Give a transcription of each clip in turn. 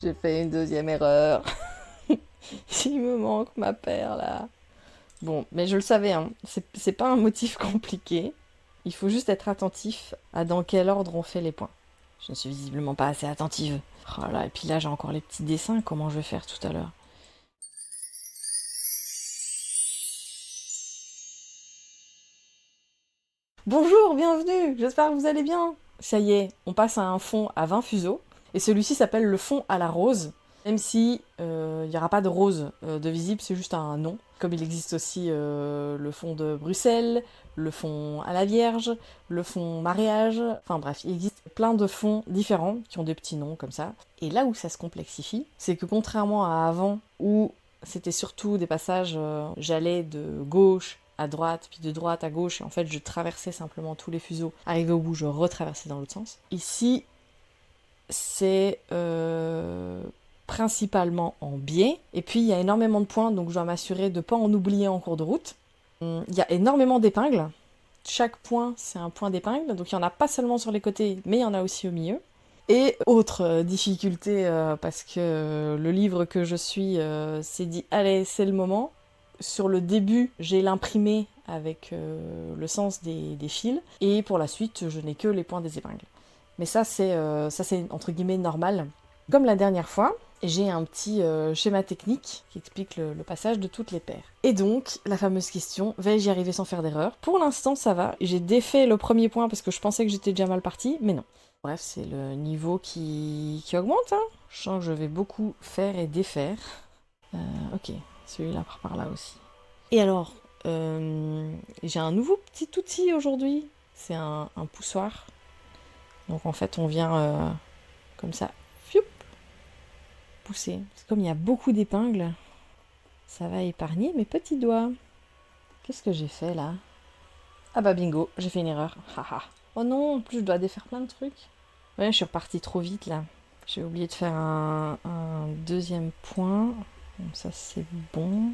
J'ai fait une deuxième erreur. Il me manque ma paire là. Bon, mais je le savais, hein. C'est pas un motif compliqué. Il faut juste être attentif à dans quel ordre on fait les points. Je ne suis visiblement pas assez attentive. Oh là, et puis là j'ai encore les petits dessins, comment je vais faire tout à l'heure? Bonjour, bienvenue, j'espère que vous allez bien. Ça y est, on passe à un fond à 20 fuseaux. Et celui-ci s'appelle le fond à la rose. Même si il n'y aura pas de rose de visible, c'est juste un nom. Comme il existe aussi le fond de Bruxelles, le fond à la Vierge, le fond mariage. Enfin bref, il existe plein de fonds différents qui ont des petits noms comme ça. Et là où ça se complexifie, c'est que contrairement à avant, où c'était surtout des passages, j'allais de gauche à droite, puis de droite à gauche, et en fait je traversais simplement tous les fuseaux. Arrivé au bout, je retraversais dans l'autre sens. Ici, c'est principalement en biais, et puis il y a énormément de points, donc je dois m'assurer de ne pas en oublier en cours de route. Il y a énormément d'épingles. Chaque point, c'est un point d'épingle, donc il n'y en a pas seulement sur les côtés, mais il y en a aussi au milieu. Et autre difficulté, parce que le livre que je suis s'est dit « Allez, c'est le moment ». Sur le début, j'ai l'imprimé avec le sens des fils, et pour la suite, je n'ai que les points des épingles. Mais ça, c'est entre guillemets normal. Comme la dernière fois, j'ai un petit schéma technique qui explique le passage de toutes les paires. Et donc, la fameuse question, vais-je y arriver sans faire d'erreur? Pour l'instant, ça va. J'ai défait le premier point parce que je pensais que j'étais déjà mal partie, mais non. Bref, c'est le niveau qui augmente, hein. Je sens que je vais beaucoup faire et défaire. Ok, celui-là part par là aussi. Et alors, j'ai un nouveau petit outil aujourd'hui. C'est un poussoir. Donc en fait, on vient comme ça, fioup, pousser. Parce que comme il y a beaucoup d'épingles, ça va épargner mes petits doigts. Qu'est-ce que j'ai fait là? Ah bah bingo, j'ai fait une erreur. Haha. Oh non, en plus je dois défaire plein de trucs. Ouais, je suis repartie trop vite là. J'ai oublié de faire un deuxième point. Bon, ça c'est bon.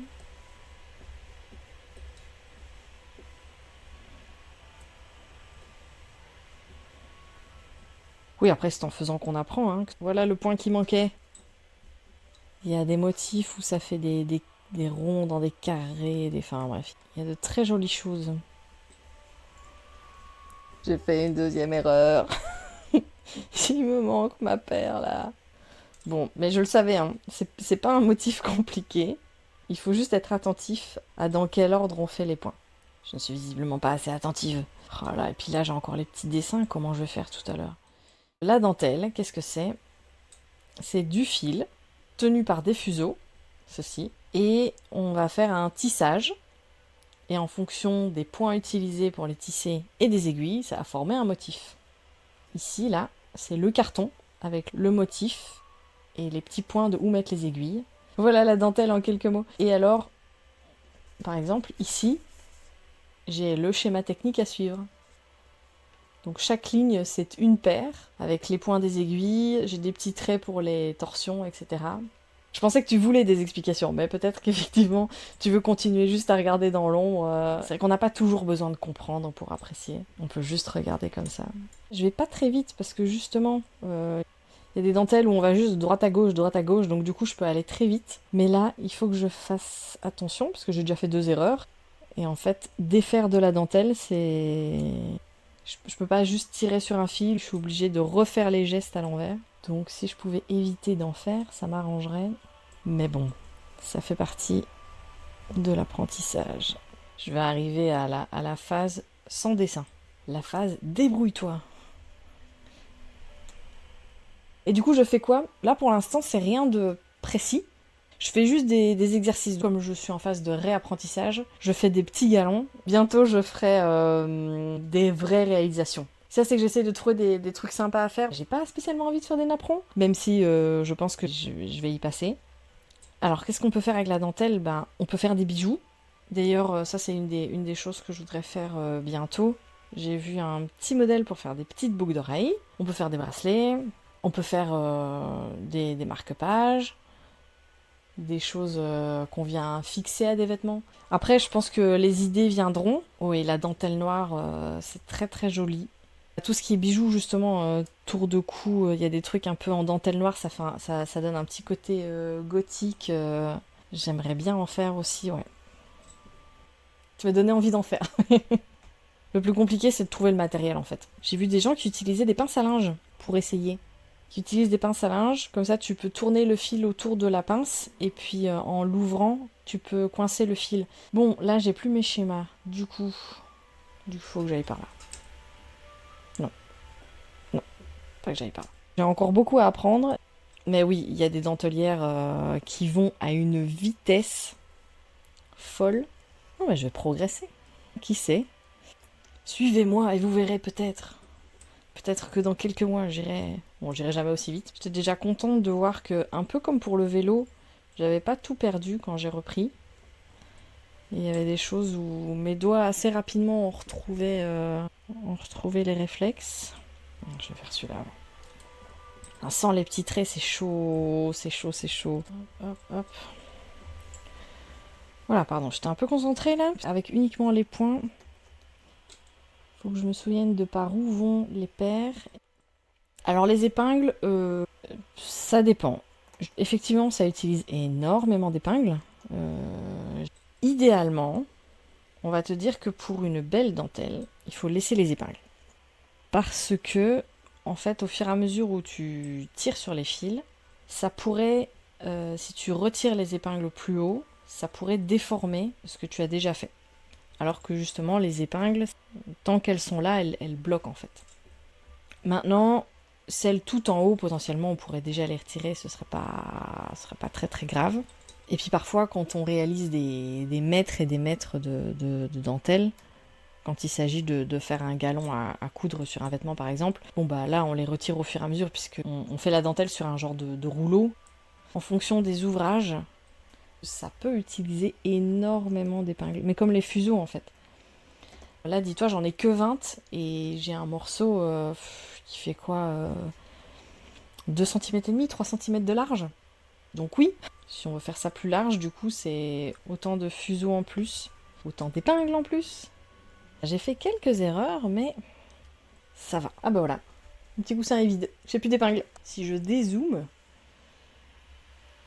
Oui, après c'est en faisant qu'on apprend, hein. Voilà le point qui manquait. Il y a des motifs où ça fait des ronds dans des carrés, enfin bref. Il y a de très jolies choses. J'ai fait une deuxième erreur. Il me manque ma paire là. Bon, mais je le savais, hein. C'est pas un motif compliqué. Il faut juste être attentif à dans quel ordre on fait les points. Je ne suis visiblement pas assez attentive. Oh là, et puis là j'ai encore les petits dessins, comment je vais faire tout à l'heure? La dentelle, qu'est-ce que c'est? C'est du fil tenu par des fuseaux, ceci, et on va faire un tissage. Et en fonction des points utilisés pour les tisser et des aiguilles, ça va former un motif. Ici, là, c'est le carton avec le motif et les petits points de où mettre les aiguilles. Voilà la dentelle en quelques mots. Et alors, par exemple, ici, j'ai le schéma technique à suivre. Donc chaque ligne, c'est une paire avec les points des aiguilles, j'ai des petits traits pour les torsions, etc. Je pensais que tu voulais des explications, mais peut-être qu'effectivement, tu veux continuer juste à regarder dans l'ombre. C'est vrai qu'on n'a pas toujours besoin de comprendre pour apprécier. On peut juste regarder comme ça. Je vais pas très vite parce que justement, il y a des dentelles où on va juste de droite à gauche, donc du coup, je peux aller très vite. Mais là, il faut que je fasse attention parce que j'ai déjà fait 2 erreurs. Et en fait, défaire de la dentelle, c'est... Je peux pas juste tirer sur un fil, je suis obligée de refaire les gestes à l'envers. Donc si je pouvais éviter d'en faire, ça m'arrangerait. Mais bon, ça fait partie de l'apprentissage. Je vais arriver à la phase sans dessin. La phase débrouille-toi. Et du coup, je fais quoi? Là, pour l'instant, c'est rien de précis. Je fais juste des exercices. Comme je suis en phase de réapprentissage, je fais des petits galons. Bientôt, je ferai des vraies réalisations. Ça, c'est que j'essaie de trouver des trucs sympas à faire. J'ai pas spécialement envie de faire des napperons, même si je pense que je vais y passer. Alors, qu'est-ce qu'on peut faire avec la dentelle? Ben, on peut faire des bijoux. D'ailleurs, ça, c'est une des choses que je voudrais faire bientôt. J'ai vu un petit modèle pour faire des petites boucles d'oreilles. On peut faire des bracelets. On peut faire des marque-pages. Des choses qu'on vient fixer à des vêtements. Après, je pense que les idées viendront. Oui, la dentelle noire, c'est très très joli. Tout ce qui est bijoux, justement, tour de cou, il y a des trucs un peu en dentelle noire, ça donne un petit côté gothique. J'aimerais bien en faire aussi, ouais. Tu m'as donné envie d'en faire. Le plus compliqué, c'est de trouver le matériel, en fait. J'ai vu des gens qui utilisaient des pinces à linge pour essayer. Qui utilisent des pinces à linge, comme ça tu peux tourner le fil autour de la pince, et puis en l'ouvrant, tu peux coincer le fil. Bon, là, j'ai plus mes schémas. Du coup, faut que j'aille par là. Non, non, pas que j'aille par là. J'ai encore beaucoup à apprendre, mais oui, il y a des dentelières qui vont à une vitesse folle. Non, mais je vais progresser. Qui sait? Suivez-moi et vous verrez peut-être. Peut-être que dans quelques mois, j'irai... Bon, j'irai jamais aussi vite. J'étais déjà contente de voir que, un peu comme pour le vélo, j'avais pas tout perdu quand j'ai repris. Et il y avait des choses où mes doigts, assez rapidement, ont retrouvé les réflexes. Je vais faire celui-là. Sans les petits traits, c'est chaud, c'est chaud, c'est chaud. Hop, hop, hop. Voilà, pardon, j'étais un peu concentrée là, avec uniquement les points. Faut que je me souvienne de par où vont les paires. Alors les épingles, ça dépend. Effectivement, ça utilise énormément d'épingles. Idéalement, on va te dire que pour une belle dentelle, il faut laisser les épingles. Parce que, en fait, au fur et à mesure où tu tires sur les fils, ça pourrait, si tu retires les épingles plus haut, ça pourrait déformer ce que tu as déjà fait. Alors que justement, les épingles, tant qu'elles sont là, elles bloquent en fait. Maintenant, celles tout en haut, potentiellement, on pourrait déjà les retirer, ce serait pas très très grave. Et puis parfois, quand on réalise des mètres et des mètres de dentelle, quand il s'agit de faire un galon à coudre sur un vêtement par exemple, bon bah là on les retire au fur et à mesure puisqu'on fait la dentelle sur un genre de rouleau. En fonction des ouvrages, ça peut utiliser énormément d'épingles, mais comme les fuseaux en fait. Là dis-toi j'en ai que 20 et j'ai un morceau qui fait quoi 2 cm et demi, 3 cm de large. Donc oui, si on veut faire ça plus large, du coup c'est autant de fuseaux en plus, autant d'épingles en plus. J'ai fait quelques erreurs, mais ça va. Ah bah voilà, mon petit coussin est vide, j'ai plus d'épingles. Si je dézoome,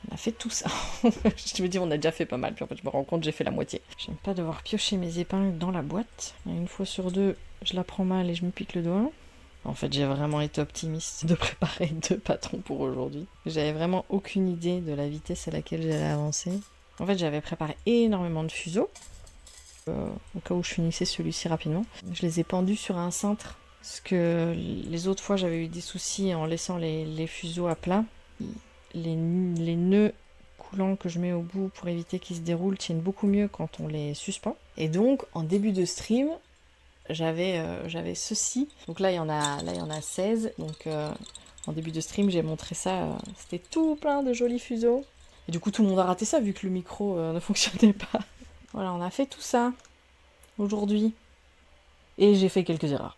on a fait tout ça. Je me dis on a déjà fait pas mal, puis en fait je me rends compte j'ai fait la moitié. J'aime pas devoir piocher mes épingles dans la boîte. Une fois sur deux, je la prends mal et je me pique le doigt. En fait, j'ai vraiment été optimiste de préparer 2 patrons pour aujourd'hui. J'avais vraiment aucune idée de la vitesse à laquelle j'allais avancer. En fait, j'avais préparé énormément de fuseaux, au cas où je finissais celui-ci rapidement. Je les ai pendus sur un cintre, parce que les autres fois, j'avais eu des soucis en laissant les fuseaux à plat. Les nœuds coulants que je mets au bout pour éviter qu'ils se déroulent tiennent beaucoup mieux quand on les suspend. Et donc, en début de stream, j'avais ceci. Donc là, il y en a 16. Donc en début de stream, j'ai montré ça. C'était tout plein de jolis fuseaux. Et du coup, tout le monde a raté ça vu que le micro ne fonctionnait pas. Voilà, on a fait tout ça aujourd'hui. Et j'ai fait quelques erreurs.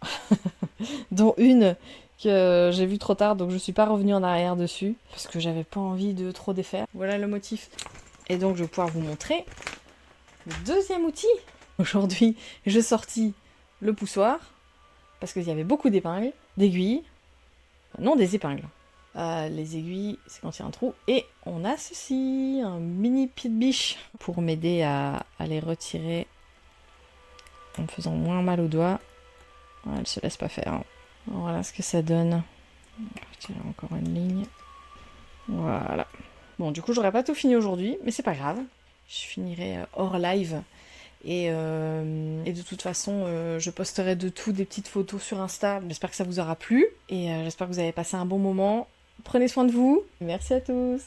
Dont une que j'ai vue trop tard, donc je suis pas revenue en arrière dessus. Parce que j'avais pas envie de trop défaire. Voilà le motif. Et donc, je vais pouvoir vous montrer le deuxième outil. Aujourd'hui, j'ai sorti le poussoir, parce qu'il y avait beaucoup d'épingles, d'aiguilles, non des épingles. Les aiguilles, c'est quand il y a un trou. Et on a ceci, un mini pied de biche, pour m'aider à les retirer en me faisant moins mal aux doigts. Elle se laisse pas faire. Voilà ce que ça donne. On va retirer encore une ligne. Voilà. Bon, du coup, j'aurais pas tout fini aujourd'hui, mais c'est pas grave. Je finirai hors live. Et de toute façon, je posterai de tout des petites photos sur Insta. J'espère que ça vous aura plu. Et j'espère que vous avez passé un bon moment. Prenez soin de vous. Merci à tous.